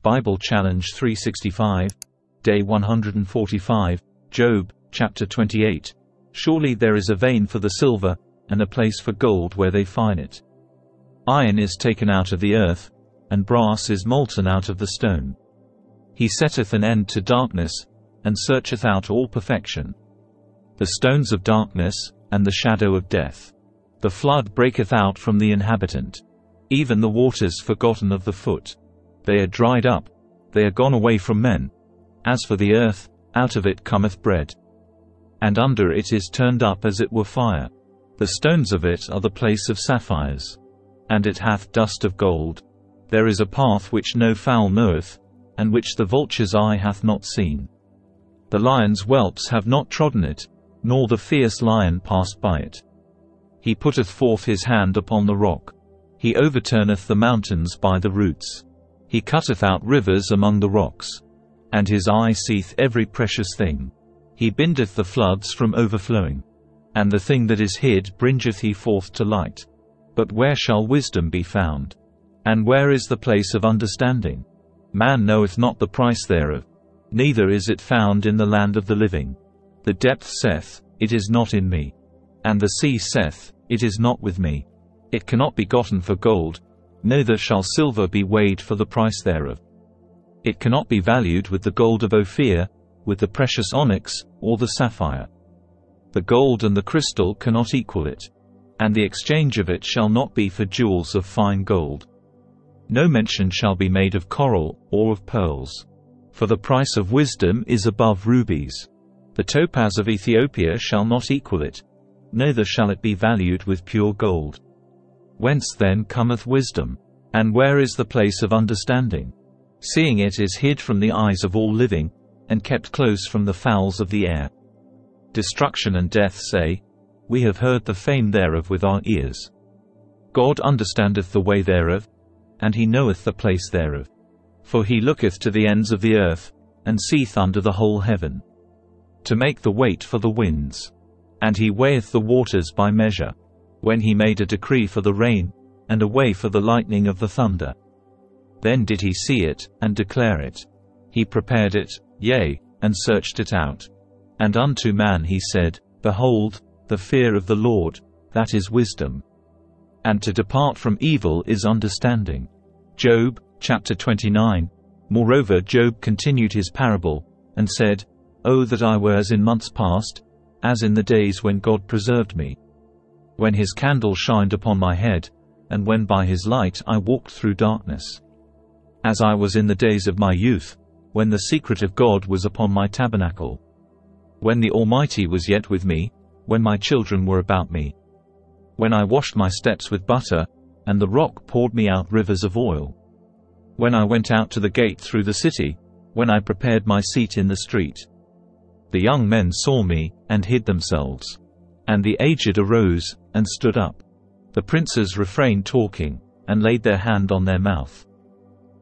Bible Challenge 365, Day 145, Job, Chapter 28. Surely there is a vein for the silver, and a place for gold where they fine it. Iron is taken out of the earth, and brass is molten out of the stone. He setteth an end to darkness, and searcheth out all perfection. The stones of darkness, and the shadow of death. The flood breaketh out from the inhabitant. Even the waters forgotten of the foot. They are dried up, they are gone away from men. As for the earth, out of it cometh bread. And under it is turned up as it were fire. The stones of it are the place of sapphires. And it hath dust of gold. There is a path which no fowl knoweth, and which the vulture's eye hath not seen. The lion's whelps have not trodden it, nor the fierce lion passed by it. He putteth forth his hand upon the rock. He overturneth the mountains by the roots. He cutteth out rivers among the rocks. And his eye seeth every precious thing. He bindeth the floods from overflowing. And the thing that is hid bringeth he forth to light. But where shall wisdom be found? And where is the place of understanding? Man knoweth not the price thereof, neither is it found in the land of the living. The depth saith, It is not in me. And the sea saith, It is not with me. It cannot be gotten for gold, neither shall silver be weighed for the price thereof. It cannot be valued with the gold of Ophir, with the precious onyx, or the sapphire. The gold and the crystal cannot equal it, and the exchange of it shall not be for jewels of fine gold. No mention shall be made of coral, or of pearls. For the price of wisdom is above rubies. The topaz of Ethiopia shall not equal it, neither shall it be valued with pure gold. Whence then cometh wisdom? And where is the place of understanding? Seeing it is hid from the eyes of all living, and kept close from the fowls of the air. Destruction and death say, We have heard the fame thereof with our ears. God understandeth the way thereof, and he knoweth the place thereof. For he looketh to the ends of the earth, and seeth under the whole heaven, to make the weight for the winds. And he weigheth the waters by measure, when he made a decree for the rain, and a way for the lightning of the thunder. Then did he see it, and declare it. He prepared it, yea, and searched it out. And unto man he said, Behold, the fear of the Lord, that is wisdom. And to depart from evil is understanding. Job, chapter 29. Moreover Job continued his parable, and said, O that I were as in months past, as in the days when God preserved me. When his candle shined upon my head, and when by his light I walked through darkness. As I was in the days of my youth, when the secret of God was upon my tabernacle. When the Almighty was yet with me, when my children were about me. When I washed my steps with butter, and the rock poured me out rivers of oil. When I went out to the gate through the city, when I prepared my seat in the street. The young men saw me, and hid themselves. And the aged arose, and stood up. The princes refrained talking, and laid their hand on their mouth.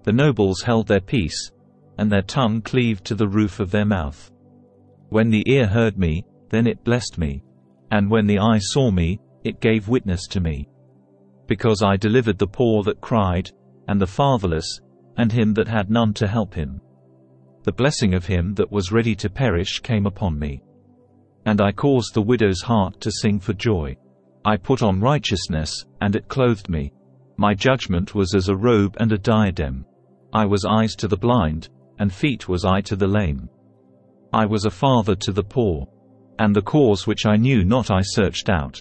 The nobles held their peace, and their tongue cleaved to the roof of their mouth. When the ear heard me, then it blessed me. And when the eye saw me, it gave witness to me. Because I delivered the poor that cried, and the fatherless, and him that had none to help him. The blessing of him that was ready to perish came upon me. And I caused the widow's heart to sing for joy. I put on righteousness, and it clothed me. My judgment was as a robe and a diadem. I was eyes to the blind, and feet was I to the lame. I was a father to the poor. And the cause which I knew not I searched out.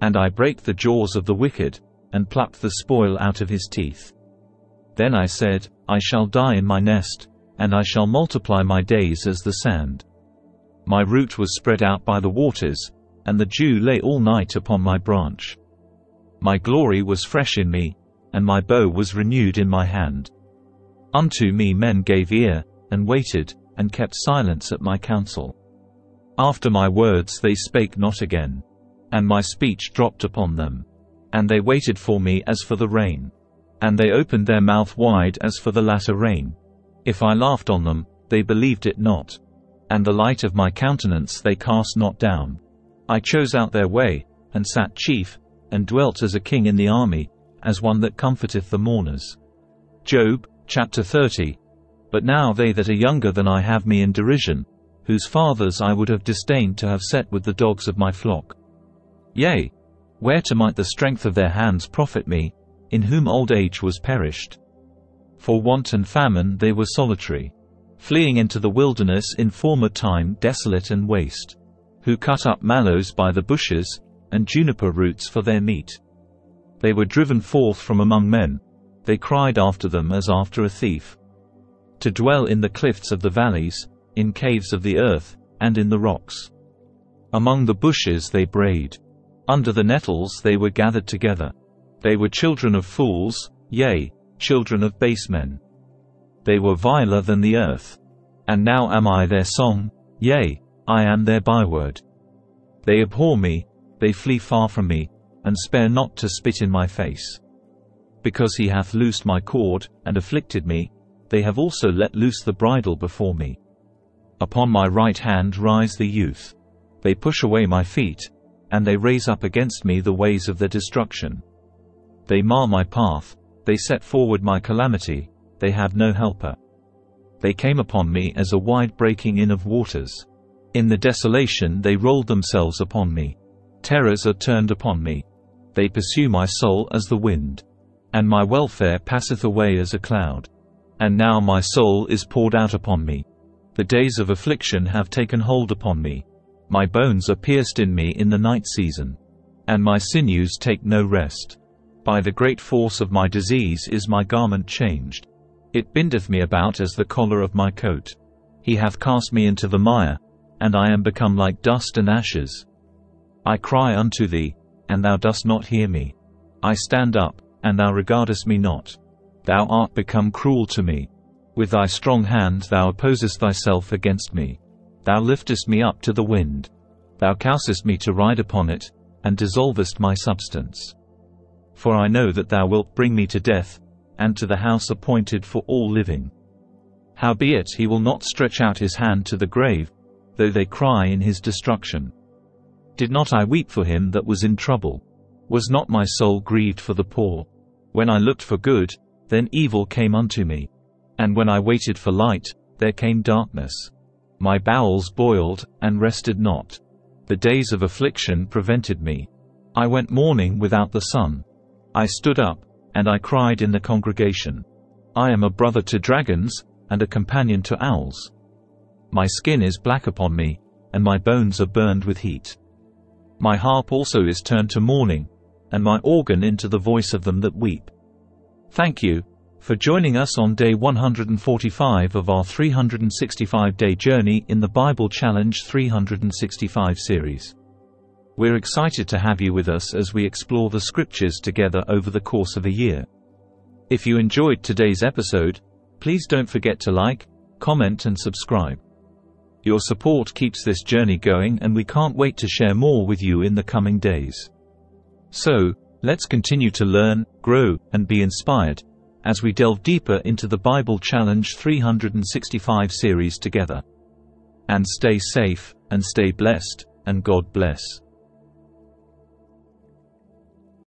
And I brake the jaws of the wicked, and plucked the spoil out of his teeth. Then I said, I shall die in my nest, and I shall multiply my days as the sand. My root was spread out by the waters, and the dew lay all night upon my branch. My glory was fresh in me, and my bow was renewed in my hand. Unto me men gave ear, and waited, and kept silence at my counsel. After my words they spake not again, and my speech dropped upon them. And they waited for me as for the rain, and they opened their mouth wide as for the latter rain. If I laughed on them, they believed it not. And the light of my countenance they cast not down. I chose out their way, and sat chief, and dwelt as a king in the army, as one that comforteth the mourners. Job, Chapter 30. But now they that are younger than I have me in derision, whose fathers I would have disdained to have set with the dogs of my flock. Yea, whereto might the strength of their hands profit me, in whom old age was perished? For want and famine they were solitary, fleeing into the wilderness in former time desolate and waste, who cut up mallows by the bushes, and juniper roots for their meat. They were driven forth from among men, they cried after them as after a thief. To dwell in the cliffs of the valleys, in caves of the earth, and in the rocks. Among the bushes they brayed. Under the nettles they were gathered together. They were children of fools, yea, children of base men. They were viler than the earth. And now am I their song, yea, I am their byword. They abhor me, they flee far from me, and spare not to spit in my face. Because he hath loosed my cord, and afflicted me, they have also let loose the bridle before me. Upon my right hand rise the youth. They push away my feet, and they raise up against me the ways of their destruction. They mar my path, they set forward my calamity, they have no helper. They came upon me as a wide breaking in of waters. In the desolation they rolled themselves upon me. Terrors are turned upon me. They pursue my soul as the wind. And my welfare passeth away as a cloud. And now my soul is poured out upon me. The days of affliction have taken hold upon me. My bones are pierced in me in the night season. And my sinews take no rest. By the great force of my disease is my garment changed. It bindeth me about as the collar of my coat. He hath cast me into the mire, and I am become like dust and ashes. I cry unto thee, and thou dost not hear me. I stand up, and thou regardest me not. Thou art become cruel to me. With thy strong hand thou opposest thyself against me. Thou liftest me up to the wind. Thou causest me to ride upon it, and dissolvest my substance. For I know that thou wilt bring me to death, and to the house appointed for all living. Howbeit he will not stretch out his hand to the grave, though they cry in his destruction. Did not I weep for him that was in trouble? Was not my soul grieved for the poor? When I looked for good, then evil came unto me. And when I waited for light, there came darkness. My bowels boiled, and rested not. The days of affliction prevented me. I went mourning without the sun. I stood up, and I cried in the congregation. I am a brother to dragons, and a companion to owls. My skin is black upon me, and my bones are burned with heat. My harp also is turned to mourning, and my organ into the voice of them that weep. Thank you for joining us on day 145 of our 365-day journey in the Bible Challenge 365 series. We're excited to have you with us as we explore the scriptures together over the course of a year. If you enjoyed today's episode, please don't forget to like, comment and subscribe. Your support keeps this journey going, and we can't wait to share more with you in the coming days. So, let's continue to learn, grow, and be inspired as we delve deeper into the Bible Challenge 365 series together. And stay safe, and stay blessed, and God bless.